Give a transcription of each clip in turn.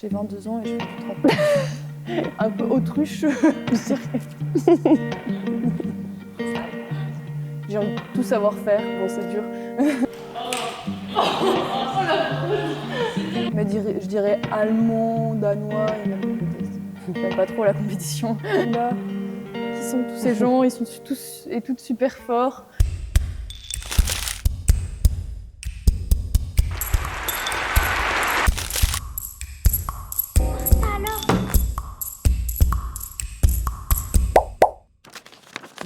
J'ai 22 ans et je fais du tremplin. Un peu autruche, je dirais. J'ai envie de tout savoir faire, bon c'est dur. Mais je dirais allemand, danois et même peut-être. J'aime pas trop la compétition. Là, qui sont tous ces gens, ils sont tous et toutes super forts.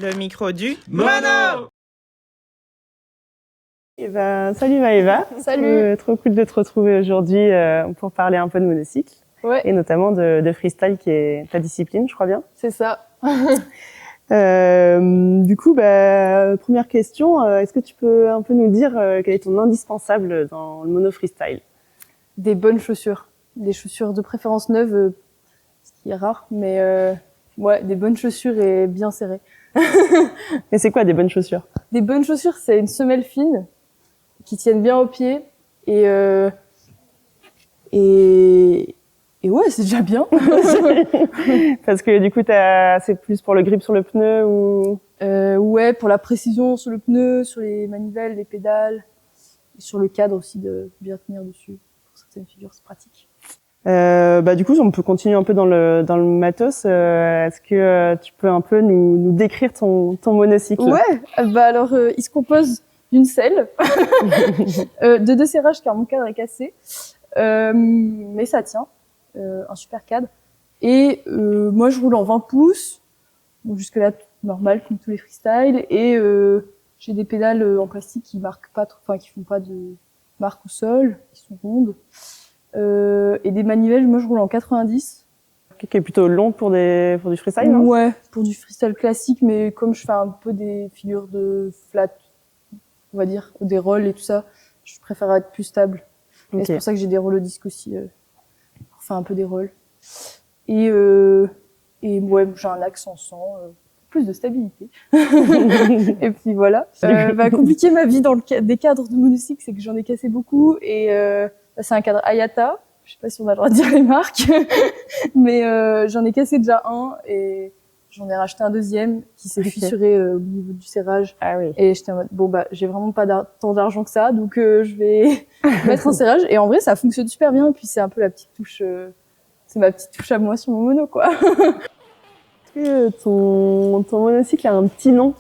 Le micro du Mono. Eh ben, salut Maëva. Salut. Trop cool de te retrouver aujourd'hui pour parler un peu de monocycle. Ouais. Et notamment de freestyle qui est ta discipline, je crois bien. C'est ça. Du coup, première question, est-ce que tu peux un peu nous dire quel est ton indispensable dans le mono freestyle? Des bonnes chaussures. Des chaussures de préférence neuves, ce qui est rare, mais ouais, des bonnes chaussures et bien serrées. Et c'est quoi des bonnes chaussures? Des bonnes chaussures, c'est une semelle fine qui tiennent bien aux pieds et ouais, c'est déjà bien. Parce que du coup, c'est plus pour le grip sur le pneu ou? Ouais, pour la précision sur le pneu, sur les manivelles, les pédales, et sur le cadre aussi de bien tenir dessus. Pour certaines figures, c'est pratique. Du coup, on peut continuer un peu dans le matos. Est-ce que tu peux un peu nous décrire ton monocycle? Ouais, alors il se compose d'une selle, de deux serrages car mon cadre est cassé, mais ça tient, un super cadre. Et moi je roule en 20 pouces, donc jusque là normal comme tous les freestyles, et j'ai des pédales en plastique qui marquent pas trop, enfin qui font pas de marque au sol, qui sont rondes. Et des manivelles, moi je roule en 90. Qui est plutôt long pour du freestyle, non? Ouais, pour du freestyle classique, mais comme je fais un peu des figures de flat, on va dire, des rolls et tout ça, je préfère être plus stable. Okay. Et c'est pour ça que j'ai des rolls au disque aussi, pour faire un peu des rolls. Et ouais, j'ai un axe en sang, plus de stabilité. Et puis voilà. Compliquer ma vie dans des cadres de monocycle, c'est que j'en ai cassé beaucoup et c'est un cadre Ayata. Je sais pas si on a le droit de dire les marques, mais j'en ai cassé déjà un et j'en ai racheté un deuxième qui s'est fissuré au niveau du serrage. Ah oui. Et j'étais en mode bon j'ai vraiment pas tant d'argent que ça, donc je vais mettre un serrage. Et en vrai, ça fonctionne super bien. Et puis c'est un peu la petite touche, c'est ma petite touche à moi sur mon mono, quoi. Est-ce que ton monocycle a un petit nom?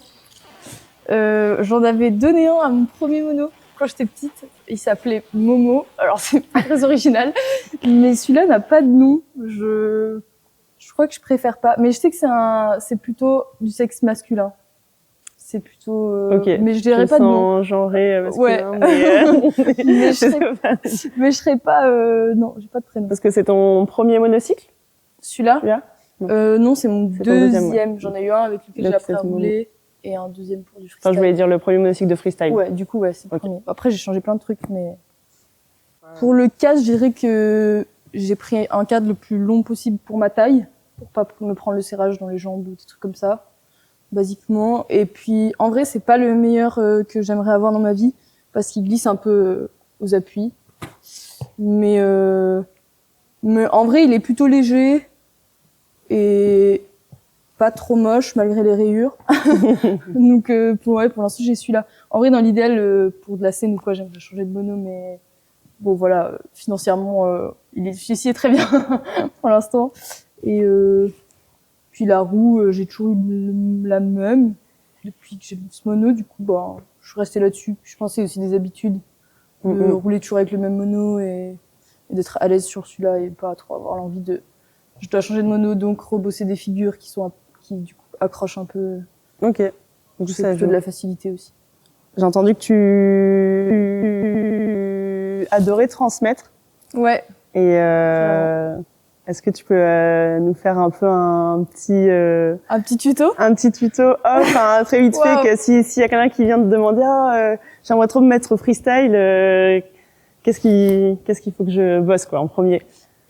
J'en avais donné un à mon premier mono quand j'étais petite. Il s'appelait Momo. Alors c'est pas très original, mais celui-là n'a pas de nom. Je crois que je préfère pas. Mais je sais que c'est plutôt du sexe masculin. C'est plutôt. Okay. Mais je dirais pas de nom. Genré masculin. Ouais. Mais je serais pas. Non, j'ai pas de prénom. Parce que c'est ton premier monocycle? Celui-là. Non, c'est mon deuxième. Ouais. J'en ai eu un avec lequel j'ai appris à rouler. Et un deuxième pour du freestyle. Enfin, je voulais dire le premier monocycle de freestyle. Ouais, du coup, ouais, c'est le premier. Après, j'ai changé plein de trucs, mais... Pour le cadre, je dirais que j'ai pris un cadre le plus long possible pour ma taille, pour pas me prendre le serrage dans les jambes ou des trucs comme ça, basiquement. Et puis, en vrai, c'est pas le meilleur que j'aimerais avoir dans ma vie, parce qu'il glisse un peu aux appuis. Mais en vrai, il est plutôt léger et pas trop moche malgré les rayures. Donc pour l'instant j'ai celui-là. En vrai, dans l'idéal pour de la scène ou quoi, j'aimerais changer de mono, mais bon voilà, financièrement celui-ci est très bien pour l'instant. Et puis la roue, j'ai toujours eu la même depuis que j'ai ce mono. Du coup je suis restée là-dessus. Je pensais aussi des habitudes de rouler toujours avec le même mono et d'être à l'aise sur celui-là et pas trop avoir l'envie de je dois changer de mono, donc rebosser des figures qui du coup accrochent un peu. Ok. Donc c'est plutôt de la facilité aussi. J'ai entendu que tu adorais transmettre. Ouais. Et est-ce que tu peux nous faire un peu un petit tuto? Un petit tuto, enfin très vite fait, que s'il y a quelqu'un qui vient te demander j'aimerais trop me mettre au freestyle, qu'est-ce qu'il faut que je bosse quoi en premier?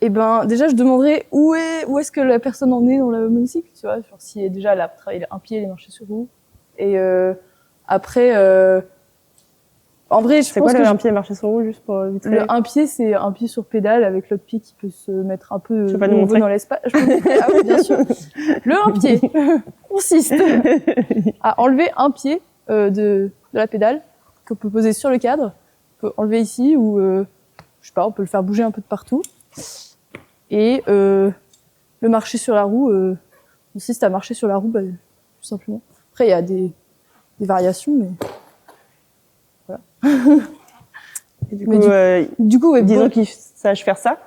Eh ben déjà je demanderais où est-ce que la personne en est dans le monocycle, tu vois, genre si déjà elle a travaillé un pied, elle est marchée sur roue. Et après En vrai, je C'est pense quoi que un pied marcher sur roue, juste pour vite fait? le un pied, c'est un pied sur pédale avec l'autre pied qui peut se mettre un peu Tu peux pas nous montrer? dans l'espace. Je peux vous montrer. Ah oui, bien sûr. Le un pied consiste à enlever un pied de la pédale qu'on peut poser sur le cadre. On peut enlever ici ou je sais pas, on peut le faire bouger un peu de partout. Et le marcher sur la roue consiste à marcher sur la roue, tout simplement. Après, il y a des variations, mais voilà. Et du Mais coup, ouais, disons qu'ils sachent faire ça.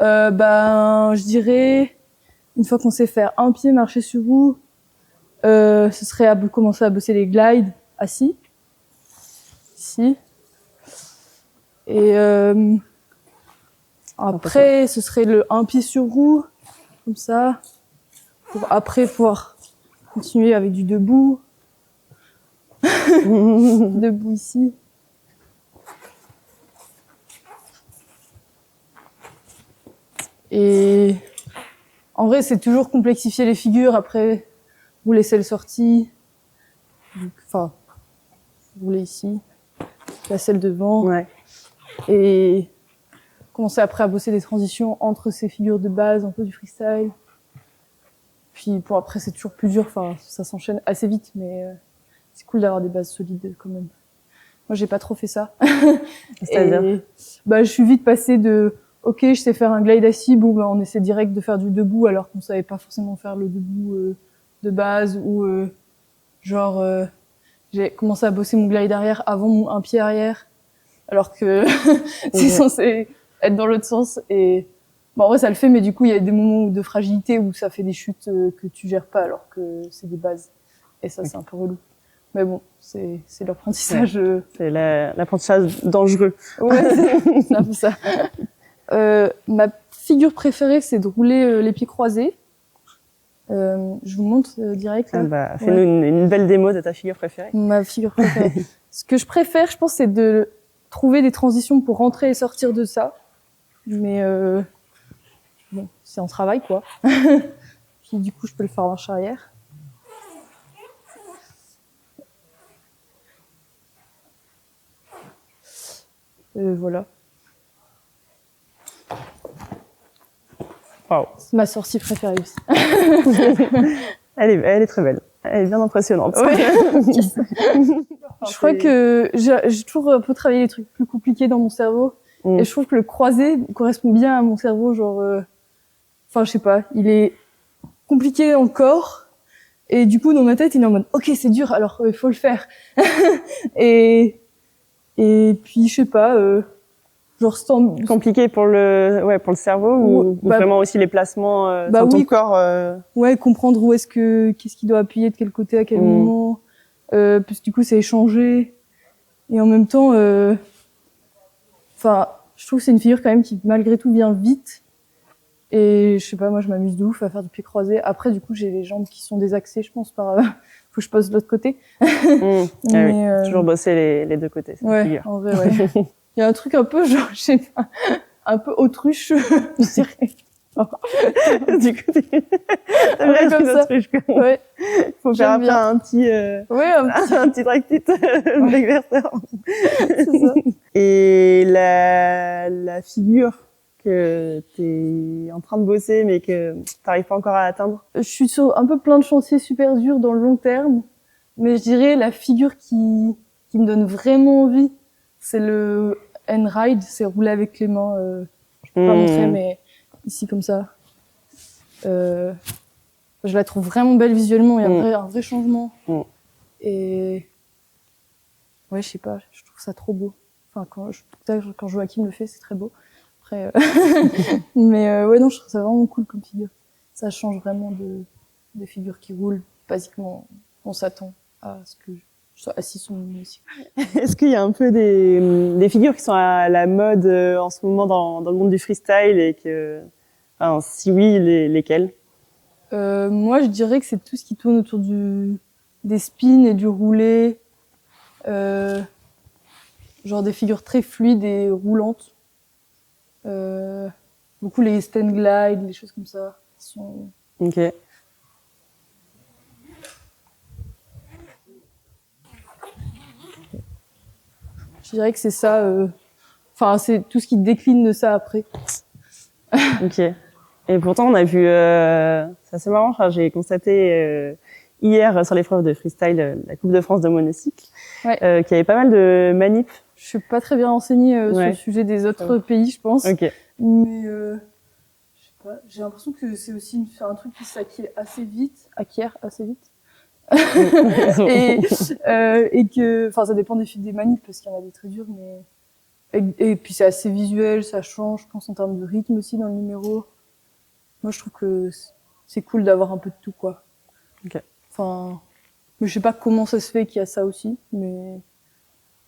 je dirais, une fois qu'on sait faire un pied marcher sur roue, ce serait à commencer à bosser les glides assis. Ici. Et après, ce serait le un pied sur roue, comme ça, pour après pouvoir continuer avec du debout. Debout ici. Et en vrai, c'est toujours complexifier les figures. Après, rouler selle sortie. Enfin, rouler ici. La selle devant. Ouais. Et commencer après à bosser des transitions entre ces figures de base, un peu du freestyle. Puis pour après, c'est toujours plus dur. Enfin, ça s'enchaîne assez vite, mais c'est cool d'avoir des bases solides quand même. Moi, j'ai pas trop fait ça. C'est-à-dire? Je suis vite passée de ok, je sais faire un glide assis, bon, on essaie direct de faire du debout alors qu'on savait pas forcément faire le debout de base ou j'ai commencé à bosser mon glide arrière avant un pied arrière alors que c'est censé être dans l'autre sens et en vrai ça le fait mais du coup il y a des moments de fragilité où ça fait des chutes que tu gères pas alors que c'est des bases et ça c'est un peu relou. Mais bon, c'est l'apprentissage. Ouais. C'est l'apprentissage dangereux. Ouais, c'est un peu ça. Ma figure préférée, c'est de rouler les pieds croisés. Je vous montre direct. Là. Fais-nous une belle démo de ta figure préférée. Ma figure préférée. Ce que je préfère, je pense, c'est de trouver des transitions pour rentrer et sortir de ça. Mais bon, c'est en travail, quoi. Puis du coup, je peux le faire en marche arrière. Voilà. Wow. C'est ma sortie préférée aussi. Elle est très belle. Elle est bien impressionnante. Ouais. Je crois que j'ai toujours un peu travaillé les trucs plus compliqués dans mon cerveau. Et je trouve que le croisé correspond bien à mon cerveau. Enfin, je sais pas, il est compliqué dans le corps. Et du coup, dans ma tête, il est en mode, ok, c'est dur, alors il faut le faire. et puis, je sais pas, compliqué pour le cerveau ou vraiment aussi les placements dans ton corps. Ouais, comprendre qu'est-ce qu'il doit appuyer de quel côté à quel moment. Parce que du coup, c'est échangé. Et en même temps, je trouve que c'est une figure quand même qui malgré tout vient vite. Et je sais pas, moi je m'amuse de ouf à faire du pied croisé. Après, du coup, j'ai les jambes qui sont désaxées, je pense, faut que je passe de l'autre côté. Mais, toujours bosser les deux côtés. Ouais, en vrai, ouais. Il y a un truc un peu, je sais pas, un peu autruche, je dirais. Du coup, t'as bien comme ça. Autruche, quoi. Ouais. Faut faire après un petit tractite d'exercice. C'est ça. Et la figure que t'es en train de bosser mais que t'arrives pas encore à atteindre? Je suis sur un peu plein de chantiers super durs dans le long terme, mais je dirais la figure qui me donne vraiment envie, c'est le N-Ride, c'est rouler avec les mains. Je peux pas montrer, mais ici comme ça. Je la trouve vraiment belle visuellement, il y a un vrai changement. Et ouais, je sais pas, je trouve ça trop beau. Enfin, quand Joachim le fait, c'est très beau. Après, mais ouais, non, je trouve ça vraiment cool comme figure. Ça change vraiment des figures qui roulent. Basiquement, on s'attend à ce que je sois assis sur mon aussi. Est-ce qu'il y a un peu des figures qui sont à la mode en ce moment dans le monde du freestyle et que, enfin, si oui, lesquelles? Moi, je dirais que c'est tout ce qui tourne autour des spins et du roulé. Genre des figures très fluides et roulantes. Beaucoup les stand glide, les choses comme ça. Ok. Je dirais que c'est ça. Enfin, c'est tout ce qui décline de ça après. Ok. Et pourtant, on a vu, c'est assez marrant, enfin, j'ai constaté hier sur l'épreuve de freestyle, la Coupe de France de monocycle, Ouais. qu'il y avait pas mal de manips. Je suis pas très bien renseignée sur Ouais. le sujet des autres pays, je pense. Ok. Mais je sais pas. J'ai l'impression que c'est aussi un truc qui s'acquiert assez vite. Acquiert assez vite. Et que, enfin, ça dépend des manips parce qu'il y en a des très durs, mais et puis c'est assez visuel, ça change, je pense en termes de rythme aussi dans le numéro. Moi, je trouve que c'est cool d'avoir un peu de tout, quoi. Ok. Enfin, mais je sais pas comment ça se fait qu'il y a ça aussi, mais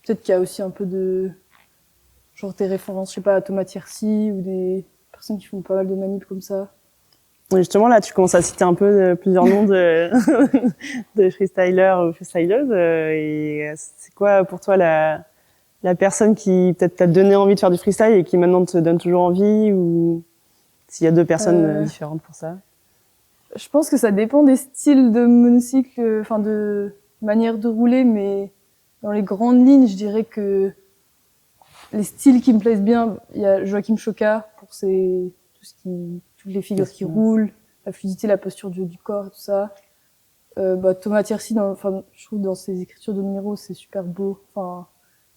peut-être qu'il y a aussi un peu de genre des références, je sais pas, à Thomas Tiercy ou des personnes qui font pas mal de manips comme ça. Et justement, là, tu commences à citer un peu plusieurs noms de, de freestylers ou freestyleuses. Et c'est quoi pour toi la personne qui peut-être t'a donné envie de faire du freestyle et qui maintenant te donne toujours envie, ou s'il y a deux personnes différentes pour ça? Je pense que ça dépend des styles de monocycle, enfin de manière de rouler, mais dans les grandes lignes, je dirais que les styles qui me plaisent bien, il y a Joachim Choca pour toutes les figures qui roulent, la fluidité, la posture du corps et tout ça. Thomas Tiercy, je trouve dans ses écritures de numéros, c'est super beau. Enfin,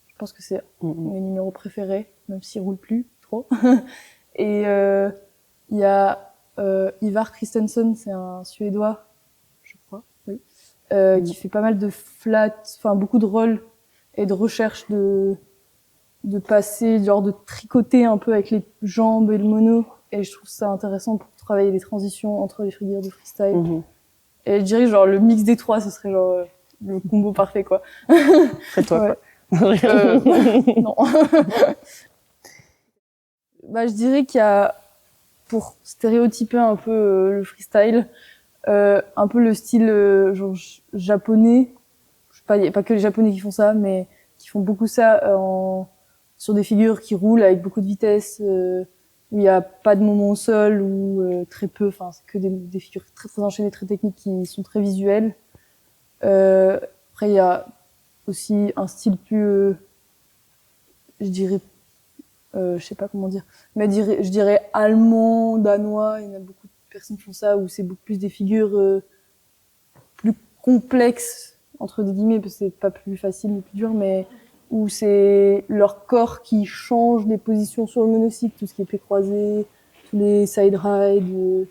je pense que c'est mes numéros préférés, même s'il roule plus trop. Et il y a Ivar Christensen, c'est un Suédois, je crois, oui, qui fait pas mal de flats, enfin beaucoup de rolls et de recherche de passer, genre de tricoter un peu avec les jambes et le mono. Et je trouve ça intéressant pour travailler les transitions entre les figures de freestyle. Et je dirais genre le mix des trois, ce serait genre le combo parfait, quoi. C'est toi, ouais. quoi. Non. Je dirais qu'il y a, pour stéréotyper un peu le freestyle, un peu le style genre japonais. Je sais pas, y a pas que les japonais qui font ça, mais qui font beaucoup ça sur des figures qui roulent avec beaucoup de vitesse, où il y a pas de moment au sol ou très peu. Enfin, c'est que des figures très très enchaînées, très techniques qui sont très visuelles. Après, il y a aussi un style plus, je dirais, je sais pas comment dire, mais je dirais allemand, danois. Il y en a beaucoup de personnes qui font ça, où c'est beaucoup plus des figures plus complexes entre des guillemets, parce que c'est pas plus facile ni plus dur, mais où c'est leur corps qui change des positions sur le monocycle, tout ce qui est pied croisé, tous les side rides,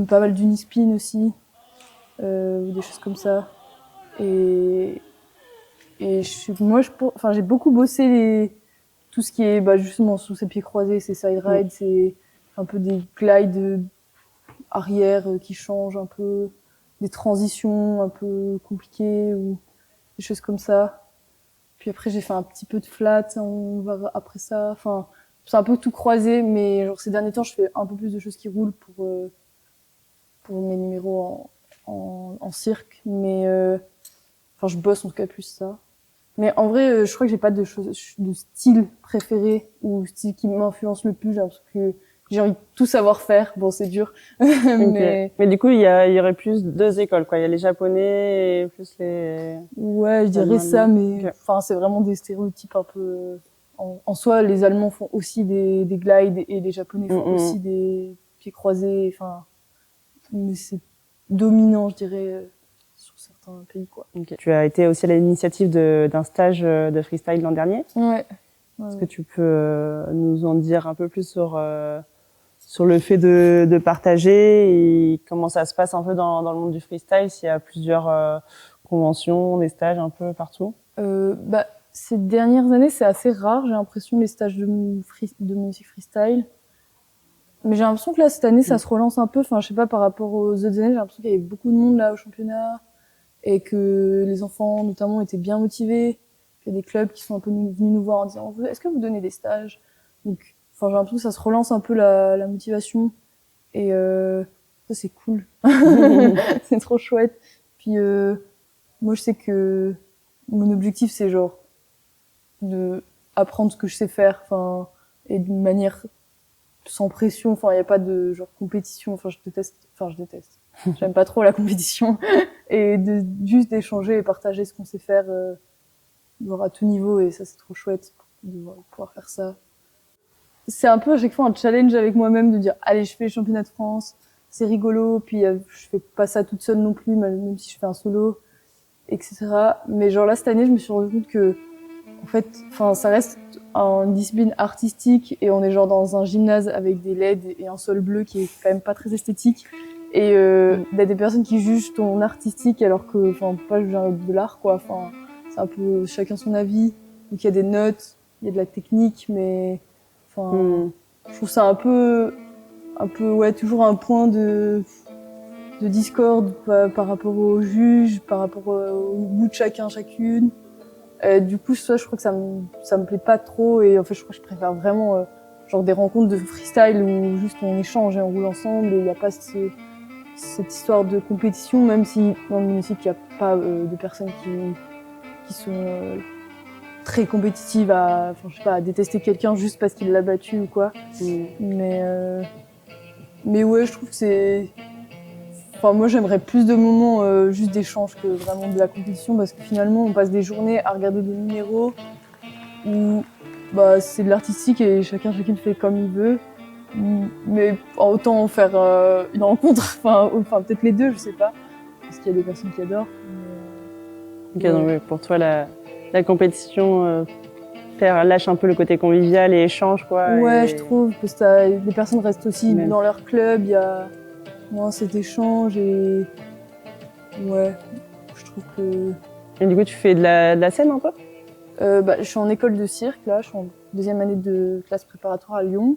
pas mal d'unispin aussi, ou des choses comme ça. Et j'ai beaucoup bossé tout ce qui est justement sous ces pieds croisés, ces side rides, c'est un peu des glides arrière qui changent un peu, des transitions un peu compliquées ou des choses comme ça. Puis après j'ai fait un petit peu de flat, on va après ça. Enfin, c'est un peu tout croisé, mais genre ces derniers temps je fais un peu plus de choses qui roulent pour mes numéros en cirque, mais je bosse en tout cas plus ça. Mais en vrai, je crois que j'ai pas de style préféré ou style qui m'influence le plus. J'ai l'impression que j'ai envie de tout savoir faire. Bon, c'est dur. Mais du coup, il y aurait plus deux écoles, quoi. Il y a les Japonais et plus les... Ouais, je dirais ça, mais enfin, c'est vraiment des stéréotypes un peu. En soi, les Allemands font aussi des glides et les Japonais font aussi des pieds croisés. Enfin, mais c'est dominant, je dirais, sur certains pays, quoi. Tu as été aussi à l'initiative d'un stage de freestyle l'an dernier. Ouais. Est-ce que tu peux nous en dire un peu plus sur le fait de partager et comment ça se passe un peu dans le monde du freestyle, s'il y a plusieurs conventions, des stages un peu partout? Ces dernières années, c'est assez rare, j'ai l'impression, les stages de musique freestyle. Mais j'ai l'impression que là, cette année, ça se relance un peu. Enfin, je sais pas, par rapport aux autres années, j'ai l'impression qu'il y avait beaucoup de monde là au championnat et que les enfants, notamment, étaient bien motivés. Il y a des clubs qui sont un peu venus nous voir en disant « Est-ce que vous donnez des stages ?» Donc, j'ai l'impression que ça se relance un peu la motivation. Et ça, c'est cool. C'est trop chouette. Puis moi, je sais que mon objectif, c'est genre de apprendre ce que je sais faire, enfin, et d'une manière sans pression. Enfin, il y a pas de genre compétition. Enfin, je déteste. J'aime pas trop la compétition. Et juste d'échanger et partager ce qu'on sait faire genre à tout niveau, et ça c'est trop chouette de pouvoir faire ça. C'est un peu à chaque fois un challenge avec moi-même de dire allez, je fais les championnats de France, c'est rigolo, puis je fais pas ça toute seule non plus, même si je fais un solo, etc. Mais genre là cette année je me suis rendu compte que en fait, enfin ça reste une discipline artistique et on est genre dans un gymnase avec des LED et un sol bleu qui est quand même pas très esthétique. Et y a des personnes qui jugent ton artistique alors que, enfin, pas juger de l'art quoi. Enfin, c'est un peu chacun son avis. Donc il y a des notes, il y a de la technique, mais enfin, je trouve ça un peu, ouais, toujours un point de discorde par rapport aux juges, par rapport au goût de chacun, chacune. Du coup, ça, je crois que ça me plaît pas trop, et en fait, je crois que je préfère vraiment genre des rencontres de freestyle où juste on échange et on roule ensemble et il n'y a pas cette histoire de compétition, même si dans le municipal, il n'y a pas de personnes qui sont très compétitives enfin, je sais pas, à détester quelqu'un juste parce qu'il l'a battu ou quoi. Mais ouais, je trouve que c'est... Enfin, moi, j'aimerais plus de moments juste d'échange que vraiment de la compétition, parce que finalement, on passe des journées à regarder des numéros où bah, c'est de l'artistique et chacune fait comme il veut. Mais autant faire une rencontre, enfin peut-être les deux, je sais pas, parce qu'il y a des personnes qui adorent. Ok, donc oui, pour toi, la compétition lâche un peu le côté convivial et échange, quoi. Ouais, et... je trouve, parce que les personnes restent aussi dans leur club, il y a moins cet échange et ouais, je trouve que... Et du coup, tu fais de la scène un peu? Bah, je suis en école de cirque, là, je suis en deuxième année de classe préparatoire à Lyon.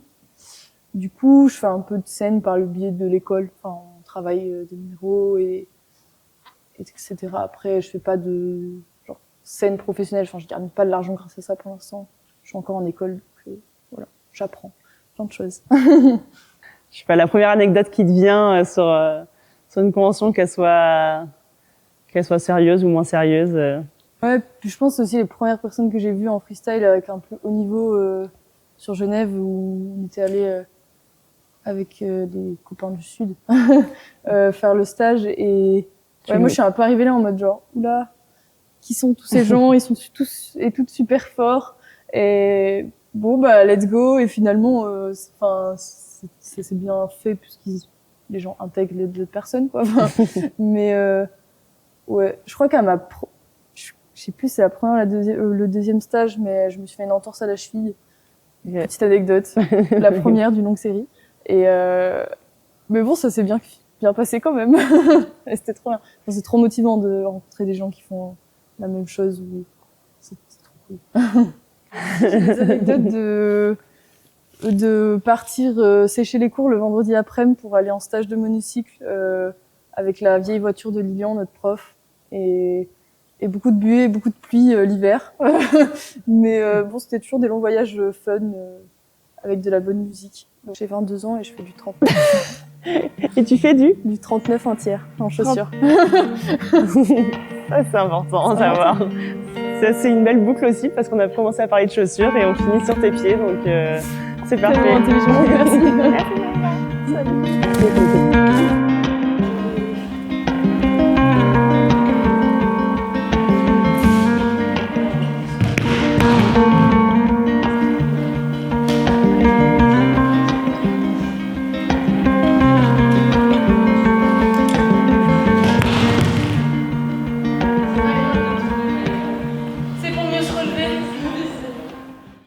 Du coup, je fais un peu de scène par le biais de l'école. Enfin, on travaille des numéros etc. Après, je fais pas de genre scène professionnelle. Enfin, je gagne pas de l'argent grâce à ça pour l'instant. Je suis encore en école, donc voilà, j'apprends plein de choses. Je sais pas, la première anecdote qui te vient sur une convention, qu'elle soit sérieuse ou moins sérieuse. Ouais, puis je pense aussi les premières personnes que j'ai vues en freestyle avec un plus haut niveau sur Genève, où on était allé avec des copains du Sud faire le stage, et ouais, moi je suis un peu arrivée là en mode genre oula, qui sont tous ces gens, ils sont tous et toutes super forts, et bon bah let's go, et finalement c'est bien fait puisqu'ils les gens intègrent les deux personnes quoi. Mais ouais, je crois qu'à je sais plus c'est la première ou le deuxième stage, mais je me suis fait une entorse à la cheville. Okay. Petite anecdote, la première d'une longue série. Et mais bon, ça s'est bien passé quand même. C'était trop bien. Enfin, c'est trop motivant de rencontrer des gens qui font la même chose. C'est trop cool. J'ai des anecdotes de partir sécher les cours le vendredi après-midi pour aller en stage de monocycle avec la vieille voiture de Lilian, notre prof, et beaucoup de buée, beaucoup de pluie l'hiver. Mais bon, c'était toujours des longs voyages fun avec de la bonne musique. Donc, j'ai 22 ans et je fais du 39. Et tu fais du 39 entière en chaussures. Ça, c'est important à savoir. C'est une belle boucle aussi, parce qu'on a commencé à parler de chaussures et on finit sur tes pieds, donc c'est parfait. Tellement intelligent, merci. Salut.